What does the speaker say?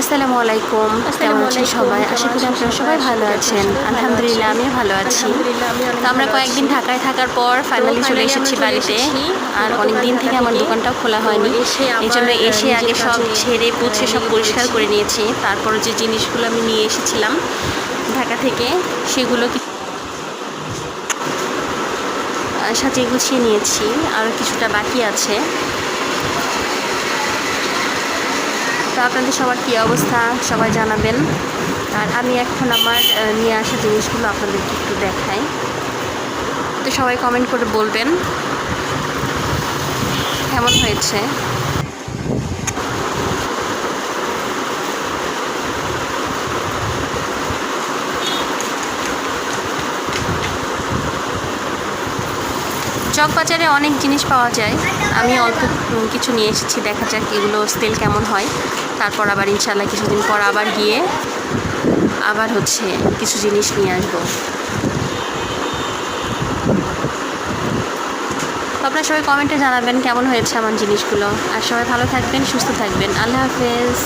আসসালামু আলাইকুম, কেমন আছেন সবাই? আশা করি আপনারা সবাই ভালো আছেন। আলহামদুলিল্লাহ আমিও ভালো আছি। তো আমরা কয়েকদিন ঢাকায় থাকার পর ফাইনালি চলে এসেছি বাড়িতে। আর অনেক দিন থেকে আমার দোকানটাও খোলা হয়নি, এই জন্য এসে আগে সব ঝেড়ে পুছে সব পরিষ্কার করে নিয়েছি। তারপর যে জিনিসগুলো আমি নিয়ে এসেছিলাম ঢাকা থেকে সেগুলো সাজিয়ে গুছিয়ে নিয়েছি, আরও কিছুটা বাকি আছে। তো আপনাদের সবার কী অবস্থা সবাই জানাবেন। আর আমি এখন আমার নিয়ে আসা জিনিসগুলো আপনাদেরকে একটু দেখাই। তো সবাই কমেন্ট করে বলবেন কেমন হয়েছে। চকবাজারে অনেক জিনিস পাওয়া যায়, আমি অল্প কিছু নিয়ে এসেছি। দেখা যাক এগুলো সেল কেমন হয়। তারপর আবার ইনশাল্লাহ কিছুদিন পর আবার গিয়ে আবার কিছু জিনিস নিয়ে আসবো। তো আপনারা সবাই কমেন্টে জানাবেন কেমন হয়েছে আমার জিনিসগুলো। আর সবাই ভালো থাকবেন, সুস্থ থাকবেন। আল্লাহ হাফেজ।